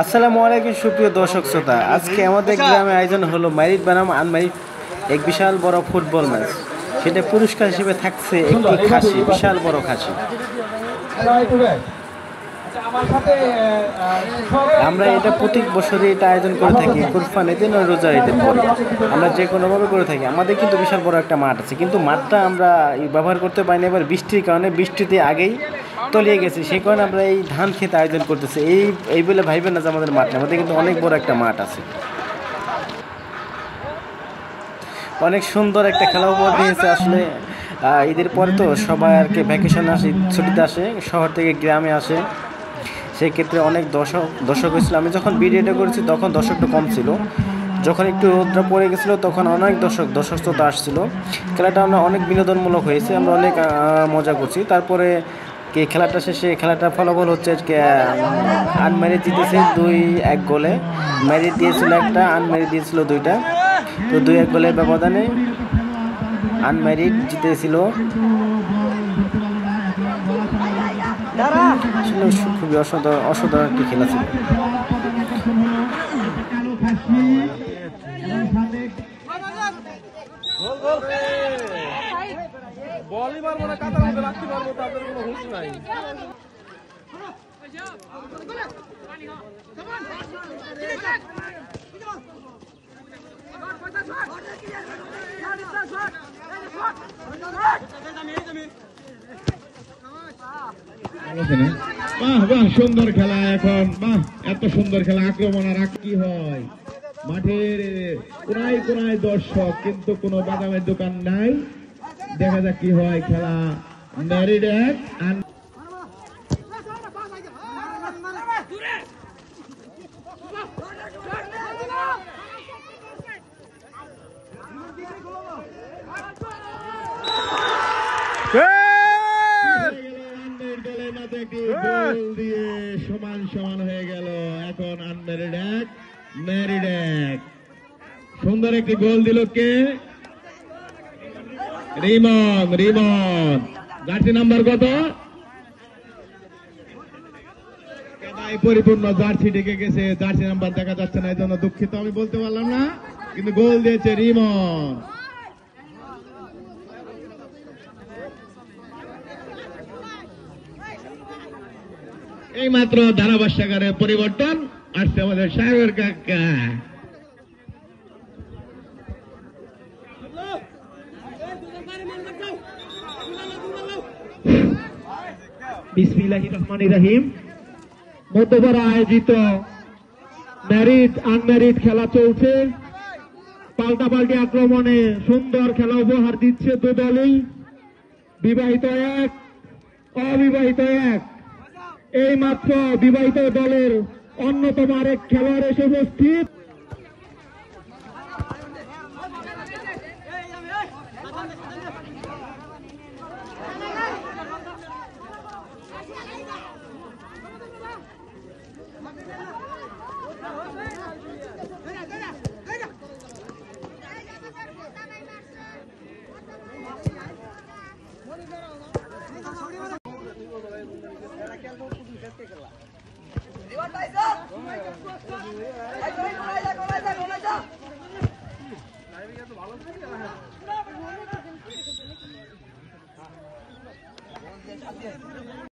আসসালামু আলাইকুম সুপ্রিয় দর্শক শ্রোতা, আজকে আমাদের গ্রামে আয়োজন হলো ম্যারিড বনাম আনম্যারিড এক বিশাল বড় ফুটবল ম্যাচ। সেটা পুরস্কার হিসেবে থাকছে একটি খাসি, বিশাল বড় খাসি। আমরা এটা প্রত্যেক বছরই এটা আয়োজন করে থাকি, কুরবান ঈদের নয় রোজার ঈদের পরে আমরা যে কোনোভাবে করে থাকি। আমাদের কিন্তু বিশাল বড় একটা মাঠ আছে, কিন্তু মাঠটা আমরা ব্যবহার করতে পারিনি। এবার বৃষ্টির কারণে, বৃষ্টিতে আগেই তলিয়ে গেছে, সেই কারণে আমরা এই ধান খেতে আয়োজন করতেছি। এই বলে ভাইবেন না যে আমাদের মাঠ না, আমাদের কিন্তু অনেক বড় একটা মাঠ আছে। অনেক সুন্দর একটা খেলা উপহার দিয়েছে। আসলে ঈদের পরে তো সবাই আর কি ভ্যাকেশনে আসে, ছুটিতে আসে, শহর থেকে গ্রামে আসে। সেই ক্ষেত্রে অনেক দর্শক হয়েছিল। আমি যখন ভিডিওটা করেছি তখন দর্শকটা কম ছিল, যখন একটু রোদটা পড়ে গেছিলো তখন অনেক দর্শক তো আসছিল। খেলাটা আমরা অনেক বিনোদনমূলক হয়েছে, আমরা অনেক মজা করছি। তারপরে খেলাটা শেষে খেলাটার ফলাফল হচ্ছে আনম্যারিড জিতেছে 2-1 গোলে। ম্যারিড দিয়েছিল একটা, আনম্যারিড দিয়েছিল 2টা। তো 2-1 গোলের ব্যবধানে আনম্যারিড জিতেছিল। খুবই অসাধারণ একটি খেলা ছিল। বলই মারবো না, কাতার মধ্যে রাখতে পারবো, তাদের কোনো হুঁশ নাই। সুন্দর খেলা এখন, এত সুন্দর খেলা, আক্রমণ আর কি হয়। মাঠের কোনায় কোনায় দর্শক, কিন্তু কোনো বাদামের দোকান নাই। দেখা যাক কি হয়। খেলা ম্যারিড এক দিয়ে সমান সমান হয়ে গেল। এখন আনম্যারিড এক, ম্যারিড এক। সুন্দর একটি গোল দিল কে? রিমন। জার্সি নাম্বার কত? পরিপূর্ণ জার্সি ঢেকে গেছে, জার্সি নাম্বার দেখা যাচ্ছে না, এই জন্য দুঃখিত, আমি বলতে পারলাম না। কিন্তু গোল দিয়েছে রিমন। এই মাত্র ধারাভাষ্যকারের পরিবর্তন আসছে আমাদের সাহেবের কাকা। বিসমিল্লাহির রহমানির রহিম। মধ্যপাড়া আয়োজিত ম্যারিড আনম্যারিড খেলা চলছে। পাল্টাপাল্টি আক্রমণে সুন্দর খেলা উপহার দিচ্ছে দু দলই। বিবাহিত এক, অবিবাহিত এক। এই মাত্র বিবাহিত দলের অন্যতম আরেক খেলোয়াড় এসে উপস্থিত।